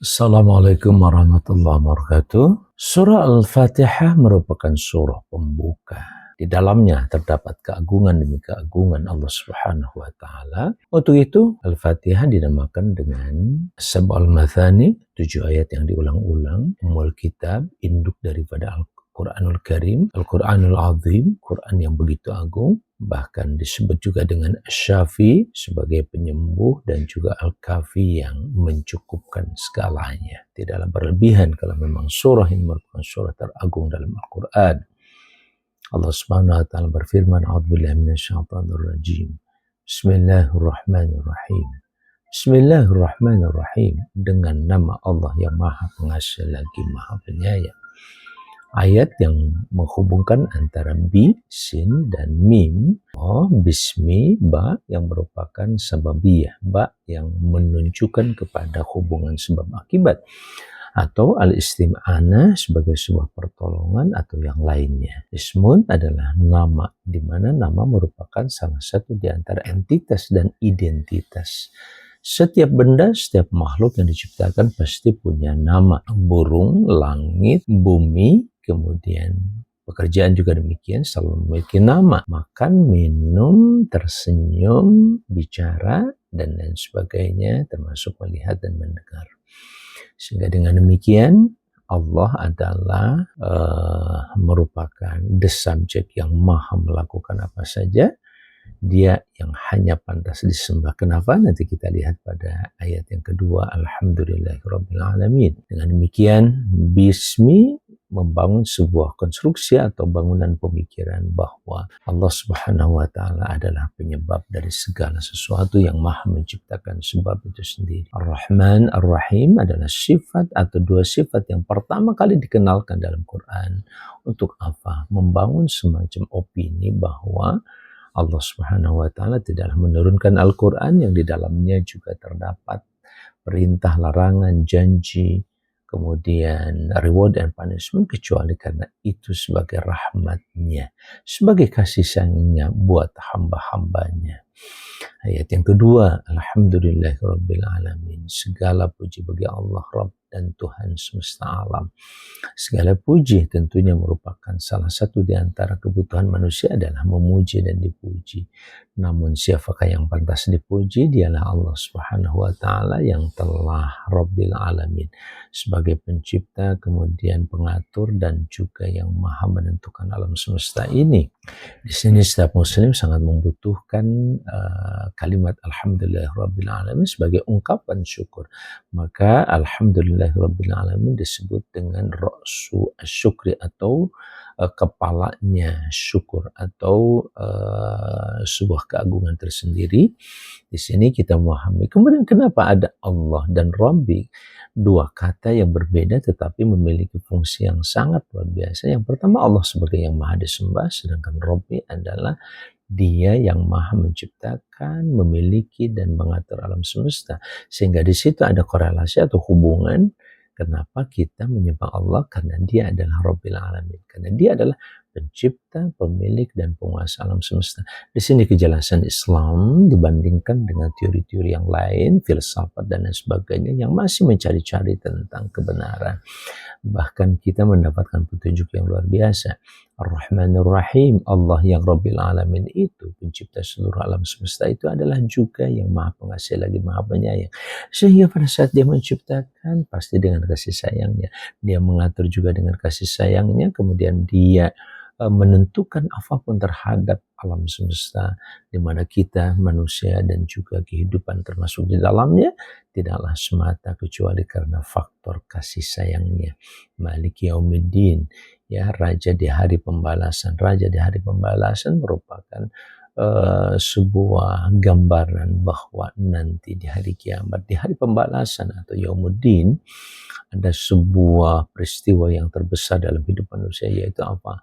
Assalamualaikum warahmatullahi wabarakatuh. Surah Al-Fatihah merupakan surah pembuka. Di dalamnya terdapat keagungan demi keagungan Allah Subhanahu wa taala. Untuk itu, Al-Fatihah dinamakan dengan Sab'al Mathani, 7 ayat yang diulang-ulang, Ummul Kitab, induk daripada Al-Quranul Karim, Al-Quranul Azim, Quran yang begitu agung, bahkan disebut juga dengan Syafi sebagai penyembuh dan juga Al-Kafi yang mencukupkan segalanya. Tidaklah berlebihan kalau memang surah ini merupakan surah teragung dalam Al-Quran. Allah Subhanahu wa taala berfirman, A'udzubillahi minasyaitonir rajim. Bismillahirrahmanirrahim. Bismillahirrahmanirrahim, dengan nama Allah yang Maha Pengasih lagi Maha Penyayang. Ayat yang menghubungkan antara bi, sin, dan mim. Bismi, ba, yang merupakan sababiyah, ba yang menunjukkan kepada hubungan sebab akibat, atau al-istim'anah sebagai sebuah pertolongan atau yang lainnya. Ismun adalah nama, di mana nama merupakan salah satu di antara entitas dan identitas. Setiap benda, setiap makhluk yang diciptakan pasti punya nama. Burung, langit, bumi, kemudian pekerjaan juga demikian, selalu memiliki nama. Makan, minum, tersenyum, bicara, dan lain sebagainya, termasuk melihat dan mendengar. Sehingga dengan demikian, Allah adalah merupakan the subject yang maha melakukan apa saja. Dia yang hanya pantas disembah. Kenapa? Nanti kita lihat pada ayat yang kedua. Alhamdulillahirabbil alamin. Dengan demikian, bismi membangun sebuah konstruksi atau bangunan pemikiran bahwa Allah Subhanahu wa taala adalah penyebab dari segala sesuatu, yang maha menciptakan sebab itu sendiri. Ar-Rahman, Ar-Rahim adalah sifat atau dua sifat yang pertama kali dikenalkan dalam Quran. Untuk apa? Membangun semacam opini bahwa Allah Subhanahu wa taala tidaklah menurunkan Al-Quran yang di dalamnya juga terdapat perintah, larangan, janji, kemudian reward and punishment, kecuali karena itu sebagai rahmatnya, sebagai kasih sayangnya buat hamba-hambanya. Ayat yang kedua, Alhamdulillahirabbil alamin. Segala puji bagi Allah, Rabb dan Tuhan semesta alam. Segala puji tentunya merupakan salah satu di antara kebutuhan manusia adalah memuji dan dipuji. Namun siapakah yang pantas dipuji? Dialah Allah Subhanahu wa taala yang telah Rabbil alamin, sebagai pencipta, kemudian pengatur, dan juga yang maha menentukan alam semesta ini. Di sini setiap muslim sangat membutuhkan kalimat Alhamdulillahirabbil alamin sebagai ungkapan syukur. Maka Alhamdulillahirabbil alamin disebut dengan ra'su syukri, atau kepalanya syukur, atau sebuah keagungan tersendiri. Di sini kita memahami. Kemudian kenapa ada Allah dan Rabbi? Dua kata yang berbeda tetapi memiliki fungsi yang sangat luar biasa. Yang pertama, Allah sebagai yang maha disembah, sedangkan Rabbi adalah Dia yang maha menciptakan, memiliki, dan mengatur alam semesta. Sehingga di situ ada korelasi atau hubungan. Kenapa kita menyembah Allah? Karena Dia adalah Rabbil Alamin. Karena Dia adalah pencipta, pemilik, dan penguasa alam semesta. Di sini kejelasan Islam dibandingkan dengan teori-teori yang lain, filsafat dan lain sebagainya, yang masih mencari-cari tentang kebenaran. Bahkan kita mendapatkan petunjuk yang luar biasa. Ar-Rahmanir Rahim, Allah yang Rabbil Alamin itu, pencipta seluruh alam semesta, itu adalah juga yang maha pengasih lagi maha penyayang. Sehingga pada saat Dia menciptakan, pasti dengan kasih sayangnya. Dia mengatur juga dengan kasih sayangnya. Kemudian Dia menentukan apapun terhadap alam semesta, di mana kita manusia dan juga kehidupan termasuk di dalamnya tidaklah semata kecuali karena faktor kasih sayangnya. Maliki Yaumiddin, ya, raja di hari pembalasan. Raja di hari pembalasan merupakan sebuah gambaran bahwa nanti di hari kiamat, di hari pembalasan atau Yaumuddin, ada sebuah peristiwa yang terbesar dalam hidup manusia, yaitu apa?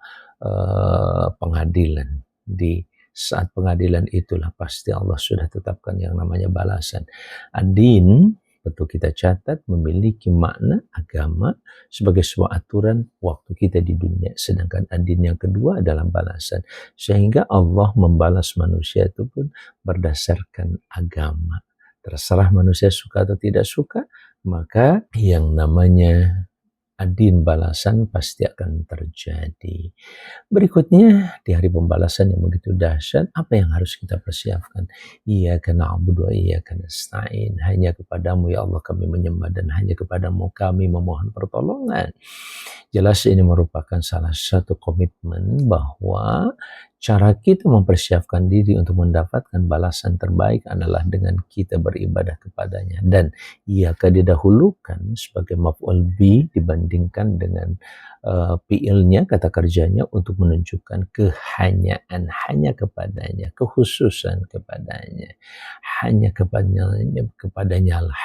Pengadilan. Di saat pengadilan itulah pasti Allah sudah tetapkan yang namanya balasan. Adin, betul kita catat, memiliki makna agama sebagai sebuah aturan waktu kita di dunia. Sedangkan adin yang kedua adalah balasan. Sehingga Allah membalas manusia itu pun berdasarkan agama. Terserah manusia suka atau tidak suka, maka yang namanya adin balasan pasti akan terjadi. Berikutnya, di hari pembalasan yang begitu dahsyat, apa yang harus kita persiapkan? Iyyaka na'budu wa iyyaka nasta'in. Hanya kepadamu ya Allah kami menyembah dan hanya kepadamu kami memohon pertolongan. Jelas ini merupakan salah satu komitmen bahwa cara kita mempersiapkan diri untuk mendapatkan balasan terbaik adalah dengan kita beribadah kepadanya. Dan iyyaka didahulukan sebagai maf'ul bi dibandingkan dengan fi'ilnya, kata kerjanya, untuk menunjukkan kehanyaan, hanya kepadanya, kekhususan kepadanya, hanya kepadanya,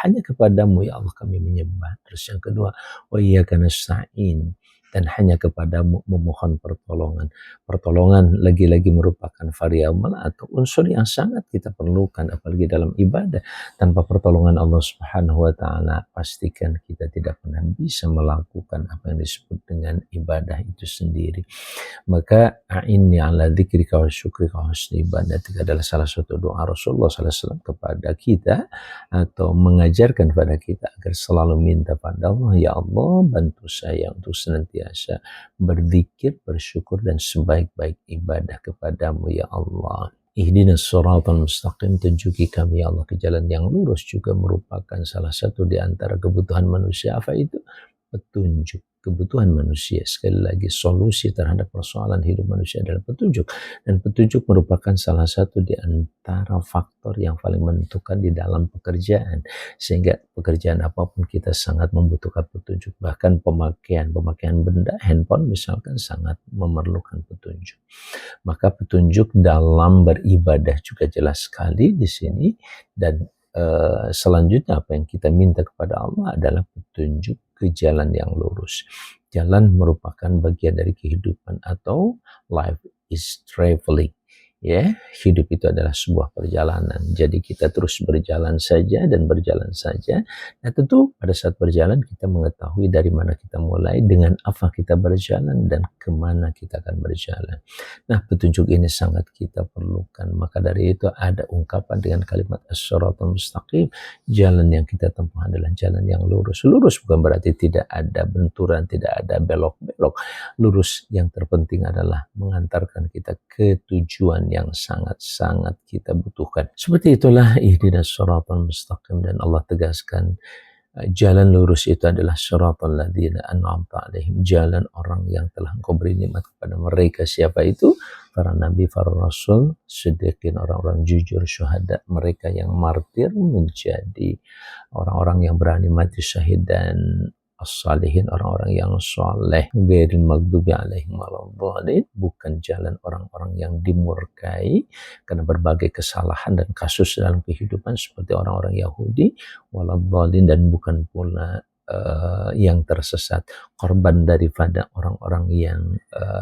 hanya kepadamu ya Allah kami menyembah. Terus yang kedua, wa iyyaka nasta'in, dan hanya kepadamu memohon pertolongan. Pertolongan lagi-lagi merupakan variabel atau unsur yang sangat kita perlukan apalagi dalam ibadah. Tanpa pertolongan Allah Subhanahu wa taala, pastikan kita tidak pernah bisa melakukan apa yang disebut dengan ibadah itu sendiri. Maka a'inni ala dzikrika wa syukrika wa husni ibadatika adalah salah satu doa Rasulullah SAW kepada kita atau mengajarkan kepada kita agar selalu minta pada Allah, ya Allah bantu saya untuk senantiasa berzikir, bersyukur dan sebaik-baik ibadah kepadamu ya Allah. Ihdinas siratal mustaqim, tunjuki kami ya Allah ke jalan yang lurus, juga merupakan salah satu di antara kebutuhan manusia. Apa itu? Petunjuk. Kebutuhan manusia, sekali lagi, solusi terhadap persoalan hidup manusia adalah petunjuk, dan petunjuk merupakan salah satu di antara faktor yang paling menentukan di dalam pekerjaan, sehingga pekerjaan apapun kita sangat membutuhkan petunjuk. Bahkan pemakaian benda, handphone misalkan, sangat memerlukan petunjuk. Maka petunjuk dalam beribadah juga jelas sekali di sini. Dan selanjutnya apa yang kita minta kepada Allah adalah petunjuk ke jalan yang lurus. Jalan merupakan bagian dari kehidupan, atau life is traveling. Ya, hidup itu adalah sebuah perjalanan. Jadi kita terus berjalan saja dan berjalan saja. Nah, tentu pada saat berjalan kita mengetahui dari mana kita mulai, dengan apa kita berjalan, dan kemana kita akan berjalan. Nah, petunjuk ini sangat kita perlukan. Maka dari itu ada ungkapan dengan kalimat as-siratal mustaqim, jalan yang kita tempuh adalah jalan yang lurus. Lurus bukan berarti tidak ada benturan, tidak ada belok-belok. Lurus yang terpenting adalah mengantarkan kita ke tujuan yang sangat-sangat kita butuhkan. Seperti itulah ihdinas siratal mustaqim, dan Allah tegaskan jalan lurus itu adalah siratal ladzina an'amta alaihim, jalan orang yang telah Engkau beri nikmat kepada mereka. Siapa itu? Para nabi, para rasul, siddiqin, orang-orang jujur, syuhada, mereka yang martir menjadi orang-orang yang berani mati syahid, dan as-salihin, orang-orang yang soleh. Ghairil maghdubi alaihim waladhdallin, bukan jalan orang-orang yang dimurkai karena berbagai kesalahan dan kasus dalam kehidupan seperti orang-orang Yahudi, waladhdallin, dan bukan pula yang tersesat, korban daripada orang-orang yang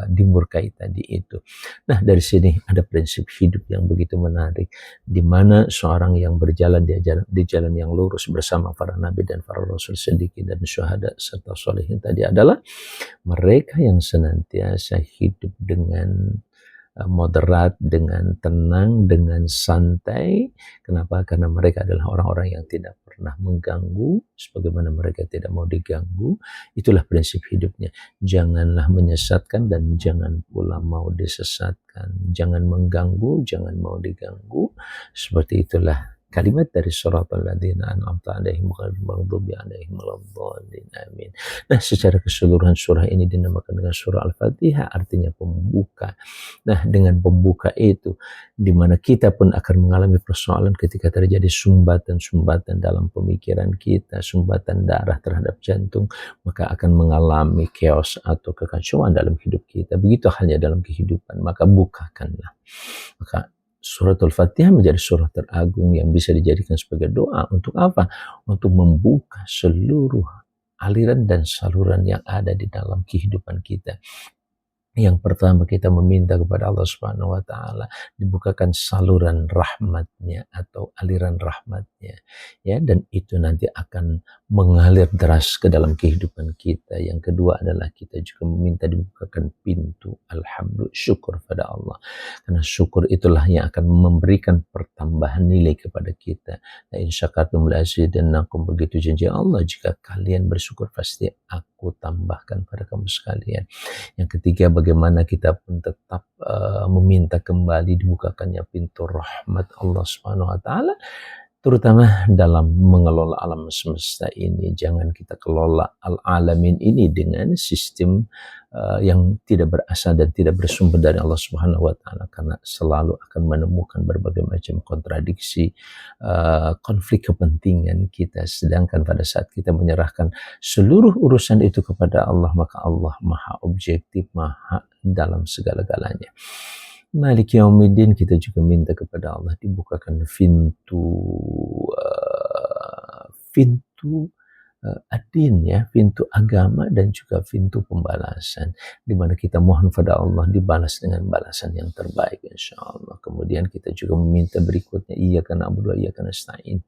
dimurkai tadi itu. Nah, dari sini ada prinsip hidup yang begitu menarik, di mana seorang yang berjalan di jalan yang lurus bersama para nabi dan para rasul, siddiqin dan syuhada serta solehin tadi adalah mereka yang senantiasa hidup dengan moderat, dengan tenang, dengan santai. Kenapa? Karena mereka adalah orang-orang yang tidak pernah mengganggu, sebagaimana mereka tidak mau diganggu. Itulah prinsip hidupnya. Janganlah menyesatkan dan jangan pula mau disesatkan. Jangan mengganggu, jangan mau diganggu. Seperti itulah kalimat dari siratal ladzina an'amta alaihim ghairil maghdubi alaihim waladhdallin. Amin. Nah, secara keseluruhan surah ini dinamakan dengan surah Al-Fatihah, artinya pembuka. Nah, dengan pembuka itu, di mana kita pun akan mengalami persoalan ketika terjadi sumbatan-sumbatan dalam pemikiran kita, sumbatan darah terhadap jantung, maka akan mengalami chaos atau kekacauan dalam hidup kita. Begitu halnya dalam kehidupan, maka bukakanlah. Maka Suratul Fatihah menjadi surah teragung yang bisa dijadikan sebagai doa. Untuk apa? Untuk membuka seluruh aliran dan saluran yang ada di dalam kehidupan kita. Yang pertama kita meminta kepada Allah Subhanahu wa taala dibukakan saluran rahmatnya atau aliran rahmatnya ya, dan itu nanti akan mengalir deras ke dalam kehidupan kita. Yang kedua adalah kita juga meminta dibukakan pintu alhamdulillah syukur pada Allah. Karena syukur itulah yang akan memberikan pertambahan nilai kepada kita. La in syakartum la azidannakum, begitu janji Allah, jika kalian bersyukur pasti aku tambahkan pada kamu sekalian. Yang ketiga, bagaimana kita pun tetap meminta kembali dibukakannya pintu rahmat Allah Subhanahu wa taala, terutama dalam mengelola alam semesta ini. Jangan kita kelola al-alamin ini dengan sistem yang tidak berasal dan tidak bersumber dari Allah Subhanahu wa taala, karena selalu akan menemukan berbagai macam kontradiksi, konflik kepentingan kita. Sedangkan pada saat kita menyerahkan seluruh urusan itu kepada Allah, maka Allah Maha objektif, Maha dalam segala-galanya. Malik Yaumiddin, kita juga minta kepada Allah dibukakan pintu ad-din ya, pintu agama dan juga pintu pembalasan, di mana kita mohon pada Allah dibalas dengan balasan yang terbaik insyaallah. Kemudian kita juga meminta berikutnya iyyaka na'budu wa iyyaka nasta'in.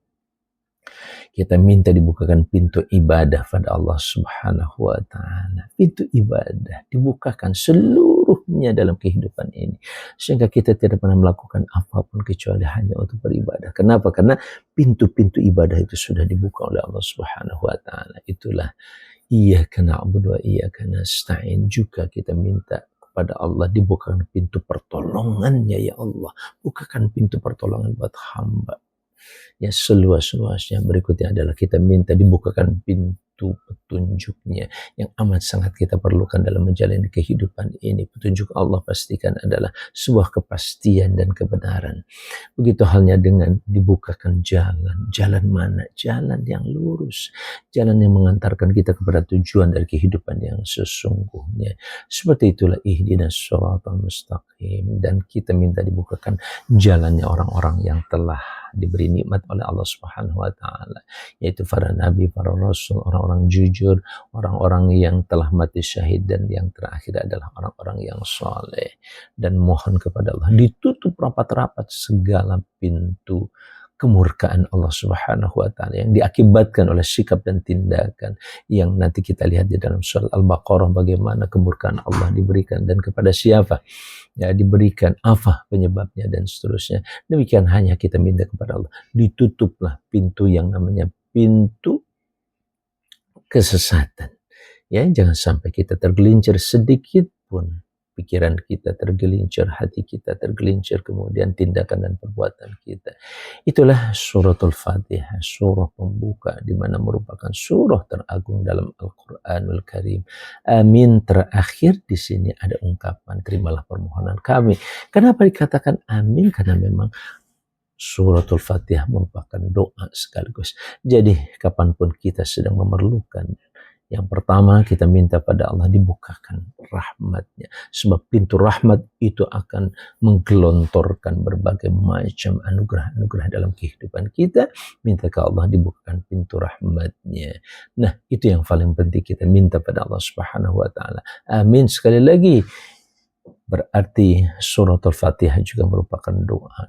Kita minta dibukakan pintu ibadah pada Allah Subhanahu wa taala. Pintu ibadah dibukakan seluruhnya dalam kehidupan ini, sehingga kita tidak pernah melakukan apapun kecuali hanya untuk beribadah. Kenapa? Karena pintu-pintu ibadah itu sudah dibuka oleh Allah Subhanahu wa taala. Itulah iyyaka na'budu wa iyyaka nasta'in. Juga kita minta kepada Allah dibukakan pintu pertolongannya, ya Allah. Bukakan pintu pertolongan buat hamba ya seluas-luasnya. Berikutnya adalah kita minta dibukakan pintu petunjuknya yang amat sangat kita perlukan dalam menjalani kehidupan ini. Petunjuk Allah pastikan adalah sebuah kepastian dan kebenaran. Begitu halnya dengan dibukakan jalan. Jalan mana? Jalan yang lurus. Jalan yang mengantarkan kita kepada tujuan dari kehidupan yang sesungguhnya. Seperti itulah ihdinas shiratal mustaqim. Dan kita minta dibukakan jalannya orang-orang yang telah diberi nikmat oleh Allah Subhanahu wa taala, yaitu para nabi, para rasul, orang-orang jujur, orang-orang yang telah mati syahid, dan yang terakhir adalah orang-orang yang saleh. Dan mohon kepada Allah ditutup rapat-rapat segala pintu kemurkaan Allah Subhanahu wa taala yang diakibatkan oleh sikap dan tindakan yang nanti kita lihat di dalam surat Al-Baqarah, bagaimana kemurkaan Allah diberikan dan kepada siapa ya diberikan, apa penyebabnya dan seterusnya. Demikian hanya kita minta kepada Allah ditutuplah pintu yang namanya pintu kesesatan ya. Jangan sampai kita tergelincir sedikit pun, pikiran kita tergelincir, hati kita tergelincir, kemudian tindakan dan perbuatan kita. Itulah suratul Fatihah, surah pembuka, di mana merupakan surah teragung dalam Al-Qur'anul Karim. Amin terakhir di sini ada ungkapan terimalah permohonan kami. Kenapa dikatakan amin? Karena memang suratul Fatihah merupakan doa sekaligus. Jadi kapanpun kita sedang memerlukan, yang pertama kita minta pada Allah dibukakan rahmatnya. Sebab pintu rahmat itu akan menggelontorkan berbagai macam anugerah-anugerah dalam kehidupan kita. Minta ke Allah dibukakan pintu rahmatnya. Nah, itu yang paling penting kita minta pada Allah Subhanahu wa taala. Amin sekali lagi. Berarti suratul Fatihah juga merupakan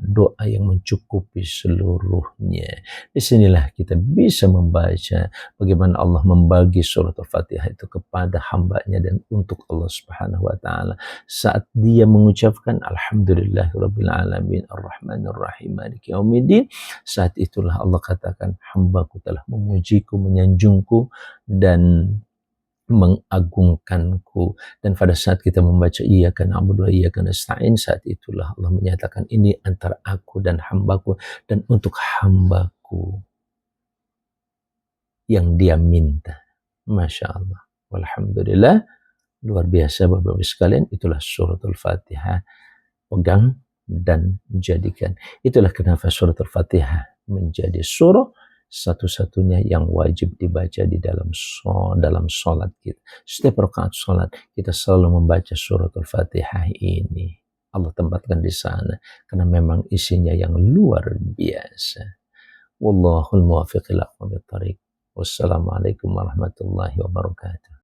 doa yang mencukupi seluruhnya. Disinilah kita bisa membaca bagaimana Allah membagi suratul Fatihah itu kepada hambanya dan untuk Allah Subhanahu wa taala. Saat dia mengucapkan alhamdulillahirabbil alamin arrahmanir rahim maliki yaumiddin, saat itulah Allah katakan hambaku telah memujiku, menyanjungku dan mengagungkanku. Dan pada saat kita membaca iyyaka na'budu wa iyyaka nasta'in, saat itulah Allah menyatakan ini antara aku dan hambaku, dan untuk hambaku yang dia minta. Masya Allah, walhamdulillah, luar biasa Bapak-Ibu sekalian. Itulah suratul Fatihah, pegang dan jadikan. Itulah kenapa suratul Fatihah menjadi surah satu-satunya yang wajib dibaca di dalam sholat kita. Setiap rakaat sholat kita selalu membaca suratul Fatihah ini. Allah tempatkan di sana karena memang isinya yang luar biasa. Wallahul muwaffiq ila aqwamit thariq. Wassalamualaikum warahmatullahi wabarakatuh.